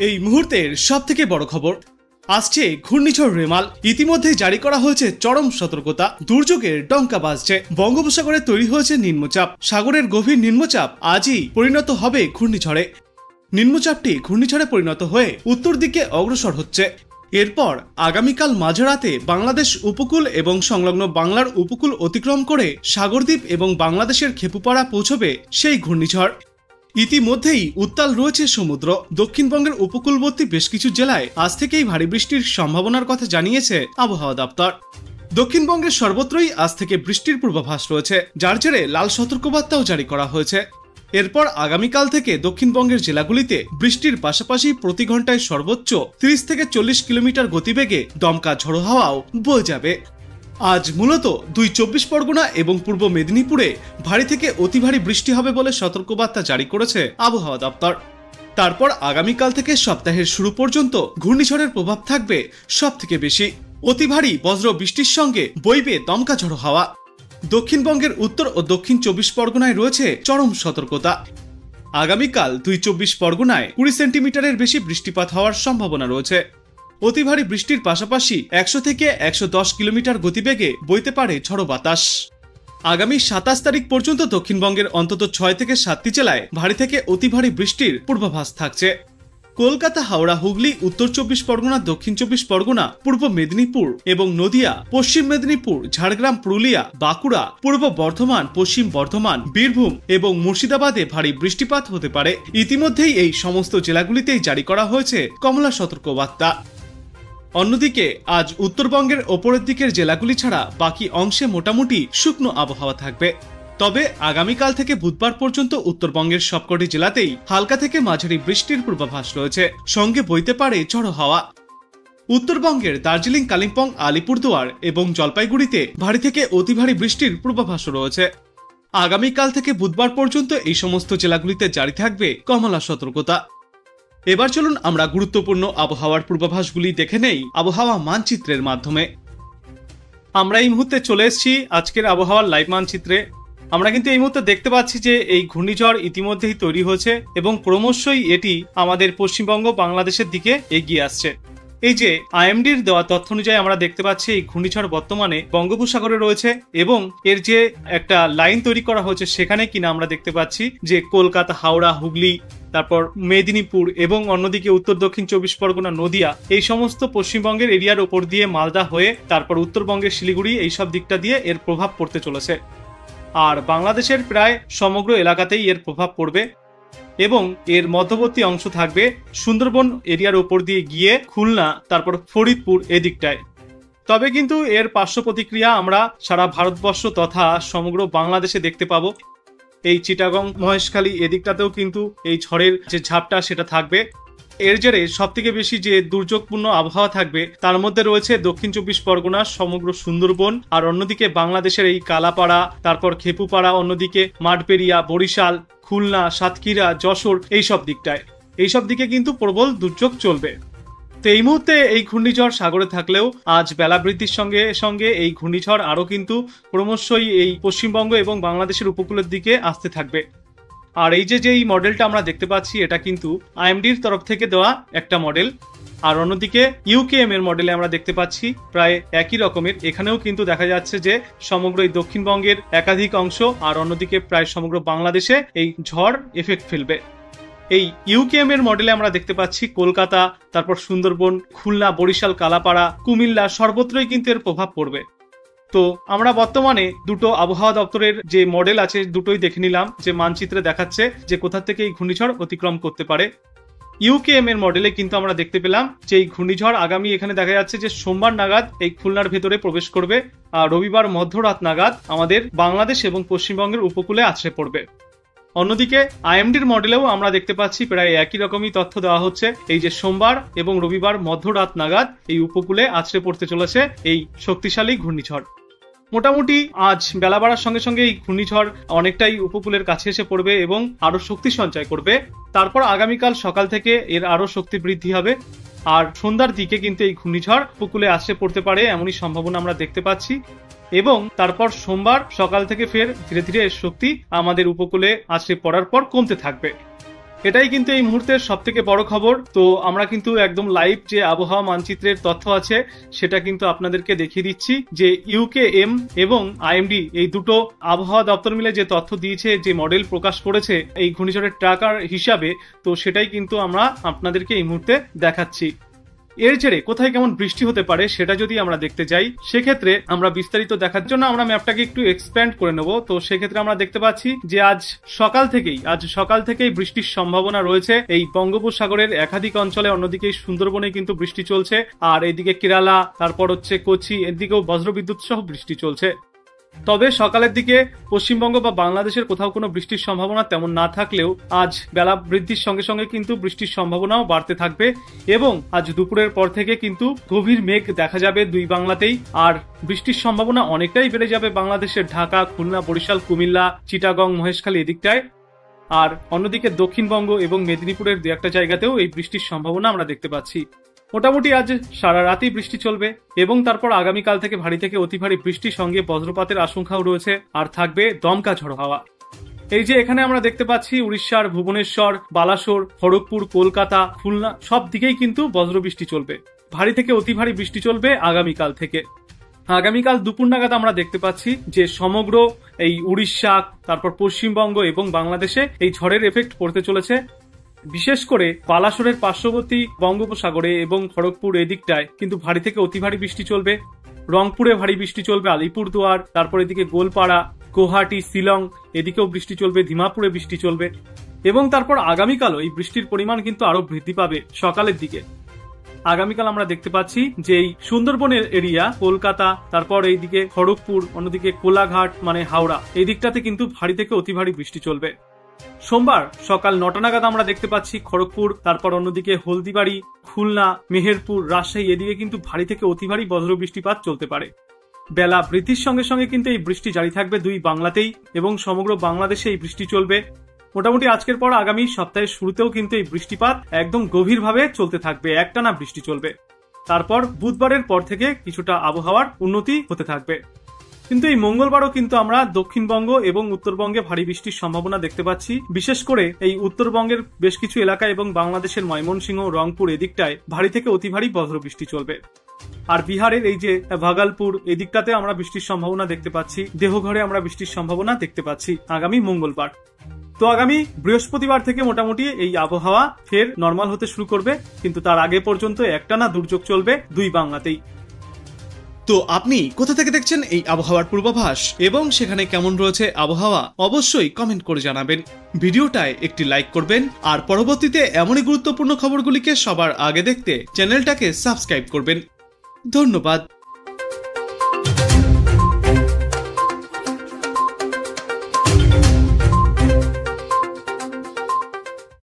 এই মুহূর্তের সবথেকে বড় খবর আসছে ঘূর্ণিঝড় রেমাল। ইতিমধ্যে জারি করা হয়েছে চরম সতর্কতা, দুর্যোগের ডঙ্কা বাজছে। বঙ্গোপসাগরে তৈরি হয়েছে নিম্নচাপ, সাগরের গভীর নিম্নচাপ আজই পরিণত হবে ঘূর্ণিঝড়ে। নিম্নচাপটি ঘূর্ণিঝড়ে পরিণত হয়ে উত্তর দিকে অগ্রসর হচ্ছে। এরপর আগামীকাল মাঝরাতে বাংলাদেশ উপকূল এবং সংলগ্ন বাংলার উপকূল অতিক্রম করে সাগরদ্বীপ এবং বাংলাদেশের খেপুপাড়া পৌঁছবে সেই ঘূর্ণিঝড়। ইতিমধ্যেই উত্তাল রয়েছে সমুদ্র। দক্ষিণবঙ্গের উপকূলবর্তী বেশ কিছু জেলায় আজ থেকেই ভারী বৃষ্টির সম্ভাবনার কথা জানিয়েছে আবহাওয়া দপ্তর। দক্ষিণবঙ্গের সর্বত্রই আজ থেকে বৃষ্টির পূর্বাভাস রয়েছে, যার জেরে লাল সতর্কবার্তাও জারি করা হয়েছে। এরপর আগামীকাল থেকে দক্ষিণবঙ্গের জেলাগুলিতে বৃষ্টির পাশাপাশি প্রতি ঘন্টায় সর্বোচ্চ 30 থেকে 40 কিলোমিটার গতিবেগে দমকা ঝোড়ো হাওয়াও বয়ে যাবে। আজ মূলত 24 পরগনা এবং পূর্ব মেদিনীপুরে ভারী থেকে অতি ভারী বৃষ্টি হবে বলে সতর্কবার্তা জারি করেছে আবহাওয়া দপ্তর। তারপর আগামীকাল থেকে সপ্তাহের শুরু পর্যন্ত ঘূর্ণিঝড়ের প্রভাব থাকবে সব থেকে বেশি। অতি ভারী বজ্র বৃষ্টির সঙ্গে বইবে দমকা ঝোড়ো হাওয়া। দক্ষিণবঙ্গের উত্তর ও দক্ষিণ 24 পরগনায় রয়েছে চরম সতর্কতা। আগামীকাল 24 পরগনায় 20 সেন্টিমিটারের বেশি বৃষ্টিপাত হওয়ার সম্ভাবনা রয়েছে। অতি ভারী বৃষ্টির পাশাপাশি 100 থেকে 110 কিলোমিটার গতিবেগে বইতে পারে ঝড়ো বাতাস। আগামী 27 তারিখ পর্যন্ত দক্ষিণবঙ্গের অন্তত 6 থেকে 7টি জেলায় ভারী থেকে অতি ভারী বৃষ্টির পূর্বাভাস থাকছে। কলকাতা, হাওড়া, হুগলি, উত্তর 24 পরগনা, দক্ষিণ 24 পরগনা, পূর্ব মেদিনীপুর এবং নদিয়া, পশ্চিম মেদিনীপুর, ঝাড়গ্রাম, পুরুলিয়া, বাঁকুড়া, পূর্ব বর্ধমান, পশ্চিম বর্ধমান, বীরভূম এবং মুর্শিদাবাদে ভারী বৃষ্টিপাত হতে পারে। ইতিমধ্যেই এই সমস্ত জেলাগুলিতেই জারি করা হয়েছে কমলা সতর্কবার্তা। অন্যদিকে আজ উত্তরবঙ্গের ওপরের দিকের জেলাগুলি ছাড়া বাকি অংশে মোটামুটি শুকনো আবহাওয়া থাকবে। তবে আগামীকাল থেকে বুধবার পর্যন্ত উত্তরবঙ্গের সবকটি জেলাতেই হালকা থেকে মাঝারি বৃষ্টির পূর্বাভাস রয়েছে, সঙ্গে বইতে পারে ঝড়ো হাওয়া। উত্তরবঙ্গের দার্জিলিং, কালিম্পং, আলিপুরদুয়ার এবং জলপাইগুড়িতে ভারী থেকে অতি ভারী বৃষ্টির পূর্বাভাস রয়েছে। আগামীকাল থেকে বুধবার পর্যন্ত এই সমস্ত জেলাগুলিতে জারি থাকবে কমলা সতর্কতা। এবার চলুন আমরা গুরুত্বপূর্ণ আবহাওয়ার পূর্বাভাসগুলি দেখে নেই আবহাওয়া মানচিত্রের মাধ্যমে। আমরা এই মুহূর্তে চলে এসেছি আজকের আবহাওয়ার লাইভ মানচিত্রে। আমরা কিন্তু এই মুহূর্তে দেখতে পাচ্ছি যে এই ঘূর্ণিঝড় ইতিমধ্যেই তৈরি হয়েছে এবং ক্রমশই এটি আমাদের পশ্চিমবঙ্গ বাংলাদেশের দিকে এগিয়ে আসছে। এই যে আইএমডির দেওয়া তথ্য অনুযায়ী আমরা দেখতে পাচ্ছি এই ঘূর্ণিঝড় বর্তমানে বঙ্গোপসাগরে রয়েছে এবং এর যে একটা লাইন তৈরি করা হয়েছে সেখানে কিনা আমরা দেখতে পাচ্ছি যে কলকাতা, হাওড়া, হুগলি, তারপর মেদিনীপুর এবং অন্যদিকে উত্তর দক্ষিণ 24 পরগনা, নদিয়া, এই সমস্ত পশ্চিমবঙ্গের এরিয়ার ওপর দিয়ে মালদা হয়ে তারপর উত্তরবঙ্গের শিলিগুড়ি, এইসব দিকটা দিয়ে এর প্রভাব পড়তে চলেছে। আর বাংলাদেশের প্রায় সমগ্র এলাকাতেই এর প্রভাব পড়বে এবং এর মধ্যবর্তী অংশ থাকবে সুন্দরবন এরিয়ার উপর দিয়ে গিয়ে খুলনা, তারপর ফরিদপুর এদিকটায়। তবে কিন্তু এর পার্শ্ব প্রতিক্রিয়া আমরা সারা ভারতবর্ষ তথা সমগ্র বাংলাদেশে দেখতে পাবো। এই চিটাগং, মহেশখালী এদিকটাতেও কিন্তু এই ঝড়ের যে ঝাপটা সেটা থাকবে। এর জেরে সব থেকে বেশি যে দুর্যোগপূর্ণ আবহাওয়া থাকবে তার মধ্যে রয়েছে দক্ষিণ 24 পরগনা, সমগ্র সুন্দরবন, আর অন্যদিকে বাংলাদেশের এই কালাপাড়া, তারপর খেপুপাড়া, অন্যদিকে মাঠবেড়িয়া, বরিশাল, খুলনা, সাতক্ষীরা, যশোর, এইসব দিকটায়, এইসব দিকে কিন্তু প্রবল দুর্যোগ চলবে। তো এই মুহূর্তে এই ঘূর্ণিঝড় সাগরে থাকলেও আজ বেলা বৃদ্ধির সঙ্গে সঙ্গে এই ঘূর্ণিঝড় আরো কিন্তু ক্রমশই এই পশ্চিমবঙ্গ এবং বাংলাদেশের উপকূলের দিকে আসতে থাকবে। আর এই যে এই মডেলটা আমরা দেখতে পাচ্ছি এটা কিন্তু আইএমডির তরফ থেকে দেওয়া একটা মডেল। আর অন্যদিকে ইউকেএম এর মডেলে আমরা দেখতে পাচ্ছি প্রায় একই রকমের। এখানেও কিন্তু দেখা যাচ্ছে যে সমগ্র এই দক্ষিণবঙ্গের একাধিক অংশ আর অন্যদিকে প্রায় সমগ্র বাংলাদেশে এই ঝড় এফেক্ট ফেলবে। এই ইউকেএম এর মডেলে আমরা দেখতে পাচ্ছি কলকাতা, তারপর সুন্দরবন, খুলনা, বরিশাল, কালাপাড়া, কুমিল্লা, সর্বত্রই কিন্তু এর প্রভাব পড়বে। তো আমরা বর্তমানে দুটো আবহাওয়া দপ্তরের যে মডেল আছে দুটোই দেখে নিলাম, যে মানচিত্রে দেখাচ্ছে যে কোথা থেকে এই ঘূর্ণিঝড় অতিক্রম করতে পারে। ইউকেএম এর মডেলে কিন্তু আমরা দেখতে পেলাম যে এই ঘূর্ণিঝড় আগামী এখানে দেখা যাচ্ছে যে সোমবার নাগাদ এই খুলনার ভেতরে প্রবেশ করবে আর রবিবার মধ্যরাত নাগাদ আমাদের বাংলাদেশ এবং পশ্চিমবঙ্গের উপকূলে আছড়ে পড়বে। অন্যদিকে আইএমডির মডেলেও আমরা দেখতে পাচ্ছি প্রায় একই রকমই তথ্য দেওয়া হচ্ছে, এই যে সোমবার এবং রবিবার মধ্যরাত নাগাদ এই উপকূলে আছড়ে পড়তে চলেছে এই শক্তিশালী ঘূর্ণিঝড়। মোটামুটি আজ বেলা বাড়ার সঙ্গে সঙ্গে এই ঘূর্ণিঝড় অনেকটাই উপকূলের কাছে এসে পড়বে এবং আরো শক্তি সঞ্চয় করবে। তারপর আগামীকাল সকাল থেকে এর আরো শক্তি বৃদ্ধি হবে আর সন্ধ্যার দিকে কিন্তু এই ঘূর্ণিঝড় উপকূলে আছড়ে পড়তে পারে এমনই সম্ভাবনা আমরা দেখতে পাচ্ছি। এবং তারপর সোমবার সকাল থেকে ফের ধীরে ধীরে এর শক্তি আমাদের উপকূলে আছড়ে পড়ার পর কমতে থাকবে। এটাই কিন্তু এই মুহূর্তের সব থেকে বড় খবর। তো আমরা কিন্তু একদম লাইভ যে আবহাওয়া মানচিত্রের তথ্য আছে সেটা কিন্তু আপনাদেরকে দেখিয়ে দিচ্ছি, যে ইউকেএম এবং আইএমডি এই দুটো আবহাওয়া দপ্তর মিলে যে তথ্য দিয়েছে, যে মডেল প্রকাশ করেছে এই ঘূর্ণিঝড়ের ট্র্যাকার হিসাবে, তো সেটাই কিন্তু আমরা আপনাদেরকে এই মুহূর্তে দেখাচ্ছি। এর জেরে কোথায় কেমন বৃষ্টি হতে পারে সেটা যদি আমরা দেখতে যাই, সেক্ষেত্রে আমরা বিস্তারিত দেখার জন্য আমরা ম্যাপটাকে একটু এক্সপ্যান্ড করে নেব। তো সেক্ষেত্রে আমরা দেখতে পাচ্ছি যে আজ সকাল থেকেই বৃষ্টির সম্ভাবনা রয়েছে এই বঙ্গোপসাগরের একাধিক অঞ্চলে, অন্যদিকে সুন্দরবনে কিন্তু বৃষ্টি চলছে, আর এদিকে কেরালা, তারপর হচ্ছে কোচি, এদিকেও বজ্রবিদ্যুৎ সহ বৃষ্টি চলছে। তবে সকালের দিকে পশ্চিমবঙ্গ বা বাংলাদেশের কোথাও কোনো বৃষ্টির সম্ভাবনা তেমন না থাকলেও আজ বেলা বৃদ্ধির সঙ্গে সঙ্গে কিন্তু বৃষ্টির সম্ভাবনাও বাড়তে থাকবে, এবং আজ দুপুরের পর থেকে কিন্তু গভীর মেঘ দেখা যাবে দুই বাংলাতেই, আর বৃষ্টির সম্ভাবনা অনেকটাই বেড়ে যাবে বাংলাদেশের ঢাকা, খুলনা, বরিশাল, কুমিল্লা, চিটাগং, মহেশখালী এদিকটায়। আর অন্যদিকে দক্ষিণবঙ্গ এবং মেদিনীপুরের দু একটা জায়গাতেও এই বৃষ্টির সম্ভাবনা আমরা দেখতে পাচ্ছি। মোটামুটি আজ সারা রাতই বৃষ্টি চলবে, এবং তারপর আগামীকাল থেকে ভারী থেকে অতি ভারী বৃষ্টির সঙ্গে বজ্রপাতের আশঙ্কাও রয়েছে, আর থাকবে দমকা ঝড়ো হাওয়া। এই যে এখানে আমরা দেখতে পাচ্ছি উড়িষ্যার ভুবনেশ্বর, বালাসোর, খড়গপুর, কলকাতা, খুলনা সব দিকেই কিন্তু বজ্রবৃষ্টি চলবে। ভারী থেকে অতি ভারী বৃষ্টি চলবে আগামীকাল থেকে। আগামীকাল দুপুর নাগাদ আমরা দেখতে পাচ্ছি যে সমগ্র এই উড়িষ্যা, তারপর পশ্চিমবঙ্গ এবং বাংলাদেশে এই ঝড়ের এফেক্ট পড়তে চলেছে। বিশেষ করে বালাসোরের পার্শ্ববর্তী বঙ্গোপসাগরে এবং খড়গপুর এদিকটায় কিন্তু ভারী থেকে অতি ভারী বৃষ্টি চলবে। রংপুরে ভারী বৃষ্টি চলবে, আলিপুরদুয়ার, তারপর এদিকে গোলপাড়া, গুয়াহাটি, শিলং এদিকেও বৃষ্টি চলবে, ধিমাপুরে বৃষ্টি চলবে, এবং তারপর আগামীকালও এই বৃষ্টির পরিমাণ কিন্তু আরো বৃদ্ধি পাবে সকালের দিকে। আগামীকাল আমরা দেখতে পাচ্ছি যে এই সুন্দরবনের এরিয়া, কলকাতা, তারপর এইদিকে খড়গপুর, অন্যদিকে কোলাঘাট মানে হাওড়া, এই দিকটাতে কিন্তু ভারী থেকে অতি ভারী বৃষ্টি চলবে। সোমবার সকাল 9টা নাগাদ আমরা দেখতে পাচ্ছি খড়গপুর, তারপর অন্যদিকে হলদিবাড়ি, খুলনা, মেহেরপুর, রাজশাহী এদিকে কিন্তু ভারী থেকে অতি ভারী বজ্র বৃষ্টিপাত চলতে পারে। বেলা বৃদ্ধির সঙ্গে সঙ্গে কিন্তু এই বৃষ্টি জারি থাকবে দুই বাংলাতেই, এবং সমগ্র বাংলাদেশে এই বৃষ্টি চলবে। মোটামুটি আজকের পর আগামী সপ্তাহের শুরুতেও কিন্তু এই বৃষ্টিপাত একদম গভীরভাবে চলতে থাকবে, একটানা বৃষ্টি চলবে। তারপর বুধবারের পর থেকে কিছুটা আবহাওয়ার উন্নতি হতে থাকবে। কিন্তু এই মঙ্গলবারও কিন্তু আমরা দক্ষিণবঙ্গ এবং উত্তরবঙ্গে ভারী বৃষ্টির সম্ভাবনা দেখতে পাচ্ছি। বিশেষ করে এই উত্তরবঙ্গের বেশ কিছু এলাকা এবং বাংলাদেশের ময়মনসিংহ, রংপুর এদিকটায় ভারী থেকে অতি ভারী বজ্র বৃষ্টি চলবে। আর বিহারের এই যে ভাগলপুর এদিকটাতে আমরা বৃষ্টির সম্ভাবনা দেখতে পাচ্ছি, দেহঘরে আমরা বৃষ্টির সম্ভাবনা দেখতে পাচ্ছি আগামী মঙ্গলবার। তো আগামী বৃহস্পতিবার থেকে মোটামুটি এই আবহাওয়া ফের নর্মাল হতে শুরু করবে, কিন্তু তার আগে পর্যন্ত একটানা দুর্যোগ চলবে দুই বাংলাতেই। তো আপনি কোথা থেকে দেখছেন এই আবহাওয়ার পূর্বাভাস এবং সেখানে কেমন রয়েছে আবহাওয়া, অবশ্যই কমেন্ট করে জানাবেন। ভিডিওটায় একটি লাইক করবেন, আর পরবর্তীতে এমনই গুরুত্বপূর্ণ খবরগুলিকে সবার আগে দেখতে চ্যানেলটাকে সাবস্ক্রাইব করবেন। ধন্যবাদ।